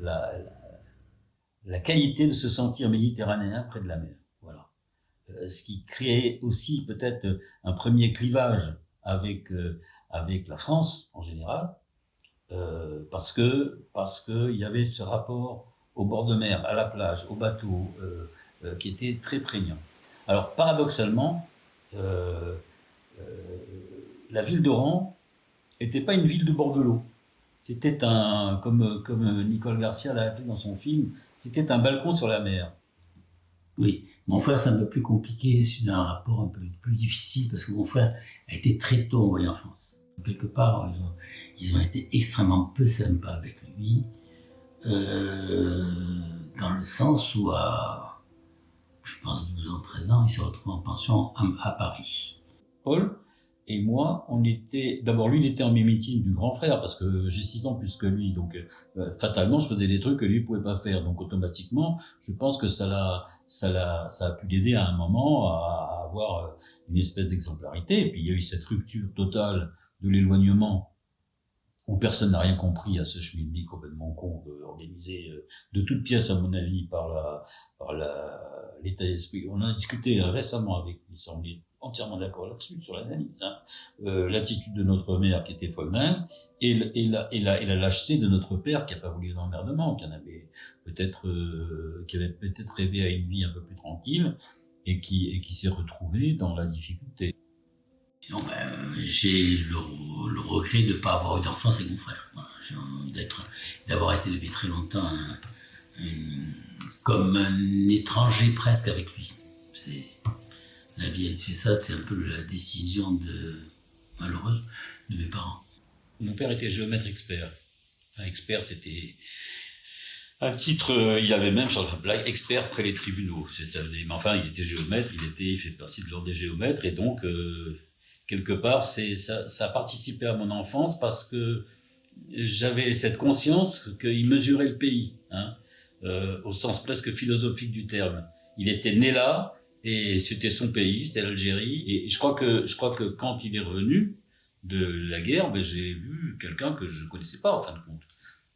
La, la qualité de se sentir méditerranéen près de la mer. Voilà. Ce qui crée aussi peut-être un premier clivage avec la France en général, parce que il y avait ce rapport au bord de mer, à la plage, au bateau, qui était très prégnant. Alors paradoxalement, euh, euh, la ville d'Oran n'était pas une ville de bord de l'eau. C'était comme Nicole Garcia l'a appelé dans son film, c'était un balcon sur la mer. Oui, mon frère c'est un peu plus compliqué, c'est un rapport un peu plus difficile parce que mon frère a été très tôt envoyé en France. Quelque part, ils ont été extrêmement peu sympas avec lui, dans le sens où je pense 12 ans, 13 ans, il s'est retrouvé en pension à Paris. Paul et moi, on était... D'abord, lui, il était en mimétisme du grand frère, parce que j'ai 6 ans plus que lui, donc fatalement, je faisais des trucs que lui ne pouvait pas faire. Donc automatiquement, je pense que ça a pu l'aider à un moment à avoir une espèce d'exemplarité. Et puis il y a eu cette rupture totale de l'éloignement, où personne n'a rien compris à ce schmilblick complètement con, organisé de toutes pièces, à mon avis, par l'état d'esprit. On a discuté récemment avec lui, on est entièrement d'accord là-dessus, sur l'analyse, hein. L'attitude de notre mère qui était folle dingue, et la lâcheté de notre père qui n'a pas voulu d'emmerdement, qui avait peut-être rêvé à une vie un peu plus tranquille, et qui s'est retrouvé dans la difficulté. Sinon, j'ai le regret de ne pas avoir eu d'enfance avec mon frère. Voilà, d'avoir été depuis très longtemps comme un étranger presque avec lui. La vie a fait ça, c'est un peu la décision malheureuse de mes parents. Mon père était géomètre expert. Enfin, expert, c'était un titre, il y avait même sur la blague, expert près les tribunaux. Mais enfin, il était géomètre, il fait partie de l'ordre des géomètres, et donc, quelque part, ça a participé à mon enfance parce que j'avais cette conscience qu'il mesurait le pays, hein, au sens presque philosophique du terme. Il était né là, et c'était son pays, c'était l'Algérie. Et je crois que quand il est revenu de la guerre, j'ai vu quelqu'un que je connaissais pas, en fin de compte,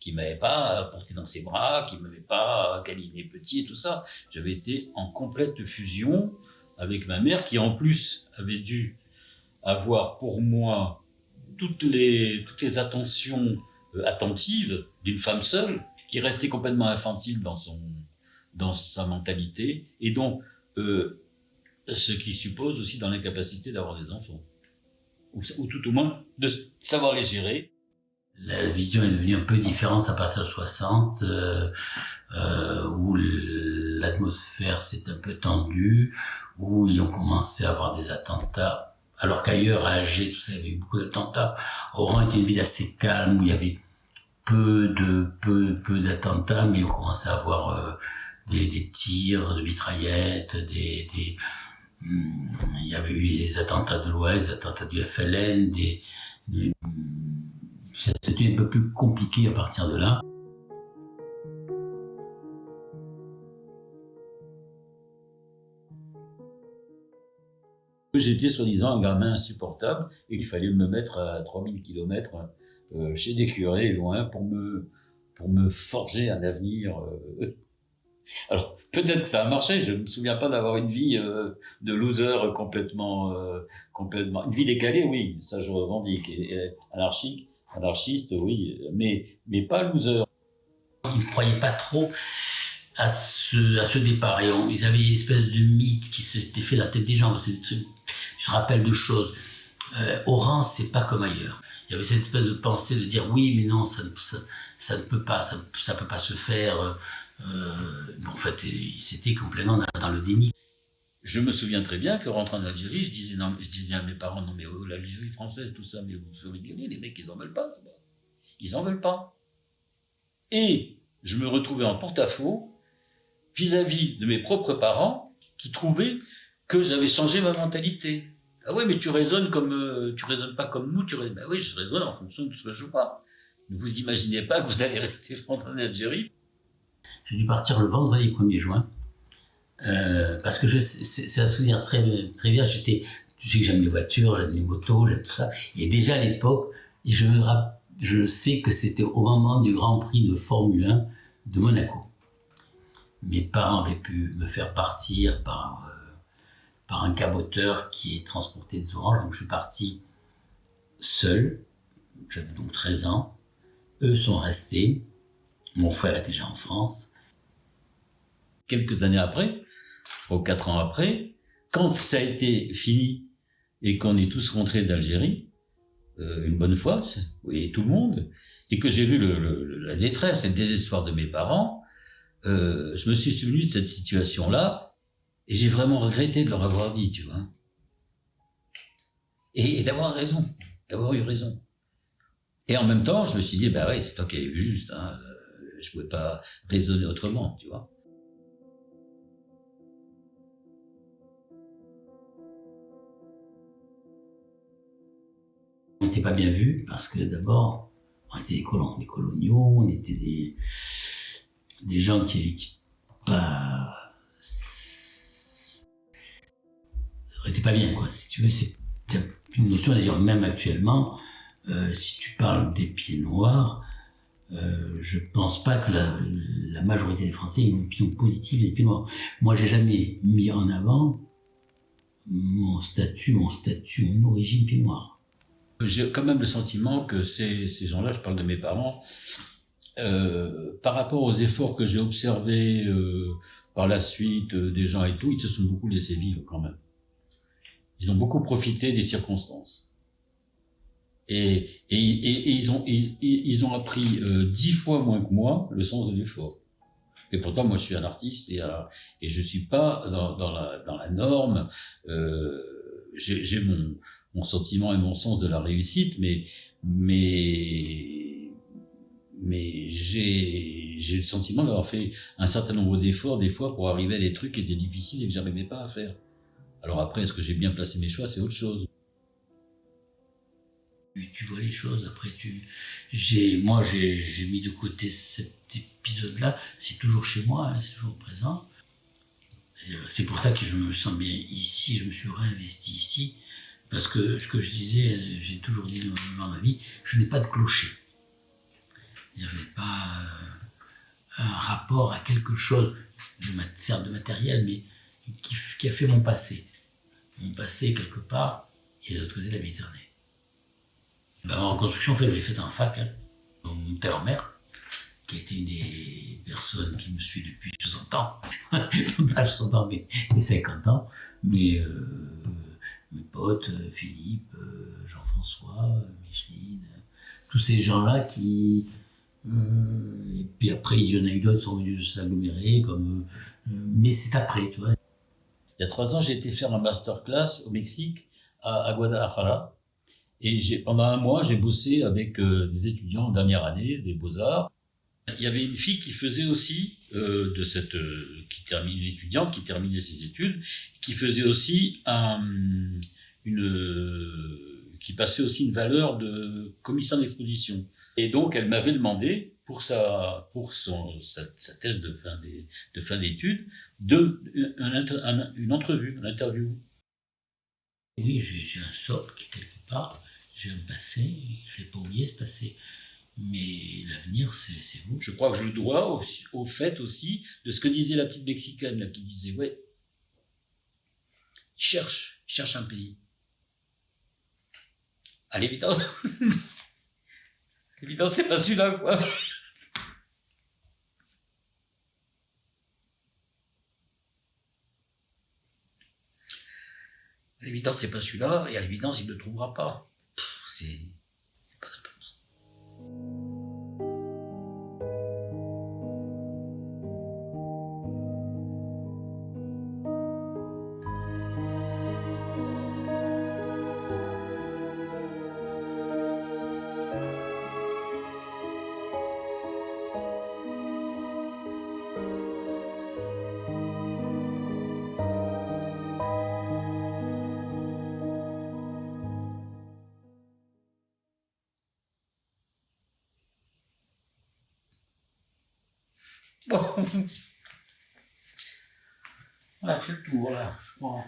qui m'avait pas porté dans ses bras, qui m'avait pas câliné petit et tout ça. J'avais été en complète fusion avec ma mère, qui en plus avait dû avoir pour moi toutes les attentions attentives d'une femme seule, qui restait complètement infantile dans sa mentalité, et donc ce qui suppose aussi dans l'incapacité d'avoir des enfants, ou tout au moins de savoir les gérer. La vision est devenue un peu différente à partir de 60, où l'atmosphère s'est un peu tendue, où ils ont commencé à avoir des attentats, alors qu'ailleurs, à Alger, tout ça, il y avait eu beaucoup d'attentats. Oran était une ville assez calme, où il y avait peu d'attentats, mais on commençait à avoir des tirs de mitraillettes, il y avait eu les attentats de l'Ouest, les attentats du FLN, c'était un peu plus compliqué à partir de là. J'étais soi-disant un gamin insupportable, et il fallait me mettre à 3000 km chez des curés, loin, pour me forger un avenir. Alors, peut-être que ça a marché, je ne me souviens pas d'avoir une vie de loser complètement, une vie décalée, oui, ça je revendique, et anarchiste, oui, mais pas loser. Ils ne croyaient pas trop à ce départ, et ils avaient une espèce de mythe qui s'était fait dans la tête des gens. Je te rappelle deux choses. Oran, c'est pas comme ailleurs. Il y avait cette espèce de pensée de dire oui, mais non, ça ne peut pas, ça peut pas se faire. En fait, c'était complètement dans le déni. Je me souviens très bien que rentrant en Algérie, je disais à mes parents, non mais l'Algérie française, tout ça, mais vous vous rigolez, les mecs, ils en veulent pas. Ils en veulent pas. Et je me retrouvais en porte-à-faux vis-à-vis de mes propres parents qui trouvaient que j'avais changé ma mentalité. Ah ouais, mais tu raisonnes pas comme nous, ben oui, je raisonne en fonction de ce que je vois. Ne vous imaginez pas que vous allez rester français en Algérie. J'ai dû partir le vendredi 1er juin, parce que c'est un souvenir très, très bien. Tu sais que j'aime les voitures, j'aime les motos, j'aime tout ça. Et déjà à l'époque, et je sais que c'était au moment du Grand Prix de Formule 1 de Monaco. Mes parents avaient pu me faire partir par un caboteur qui transportait des oranges. Donc je suis parti seul. J'avais donc 13 ans. Eux sont restés. Mon frère était déjà en France. Quelques années après, 3 ou 4 ans après, quand ça a été fini et qu'on est tous rentrés d'Algérie, une bonne fois, et tout le monde, et que j'ai vu la détresse et le désespoir de mes parents, je me suis souvenu de cette situation-là, et j'ai vraiment regretté de leur avoir dit, tu vois. Et d'avoir raison, d'avoir eu raison. Et en même temps, je me suis dit, bah ouais, c'est toi qui as eu juste, hein, je pouvais pas raisonner autrement, tu vois. On n'était pas bien vus parce que d'abord, on était des colons, des coloniaux, on était des gens qui pas, on était pas bien, quoi. Si tu veux, c'est une notion d'ailleurs même actuellement. Si tu parles des pieds noirs, je pense pas que la majorité des Français aient une opinion positive des pieds noirs. Moi, j'ai jamais mis en avant mon origine pied noir. J'ai quand même le sentiment que ces gens-là, je parle de mes parents, par rapport aux efforts que j'ai observés par la suite des gens et tout, ils se sont beaucoup laissés vivre quand même. Ils ont beaucoup profité des circonstances. Et ils ont appris 10 fois moins que moi le sens de l'effort. Et pourtant, moi, je suis un artiste et je suis pas dans la norme. J'ai mon sentiment et mon sens de la réussite, mais j'ai le sentiment d'avoir fait un certain nombre d'efforts, des fois, pour arriver à des trucs qui étaient difficiles et que j'arrivais pas à faire. Alors après, est-ce que j'ai bien placé mes choix, c'est autre chose. Tu vois les choses, après j'ai mis de côté cet épisode-là, c'est toujours chez moi, hein, c'est toujours présent. C'est pour ça que je me sens bien ici, je me suis réinvesti ici, parce que ce que je disais, j'ai toujours dit dans ma vie, je n'ai pas de clocher. Je n'ai pas un rapport à quelque chose, certes de matériel, mais qui a fait mon passé. Mon passé, quelque part, et de l'autre côté de la Méditerranée. En reconstruction, en fait, je l'ai faite en fac, hein. Mon père-mère, qui a été une des personnes qui me suit depuis 60 ans, pas 60 ans, mais 50 ans, mais mes potes, Philippe, Jean-François, Micheline, tous ces gens-là qui... et puis après, il y en a eu d'autres qui sont venus de s'agglomérer, comme... mais c'est après, tu vois. Il y a 3 ans, j'ai été faire un masterclass au Mexique, à Guadalajara. Et pendant un mois, j'ai bossé avec des étudiants en dernière année, des beaux-arts. Il y avait une fille qui faisait aussi, l'étudiante qui terminait ses études, qui faisait aussi qui passait aussi une valeur de commissaire d'exposition. Et donc, elle m'avait demandé, pour sa thèse de fin d'études, une entrevue, une interview. Oui, j'ai un socle quelque part. J'ai un passé, je ne l'ai pas oublié ce passé, mais l'avenir, c'est vous. Je crois que je le dois au fait aussi de ce que disait la petite Mexicaine, là, qui disait, ouais, cherche un pays. À l'évidence, l'évidence, c'est pas celui-là, quoi. À l'évidence, c'est pas celui-là, et à l'évidence, il ne le trouvera pas. C'est On a fait le tour là, je crois.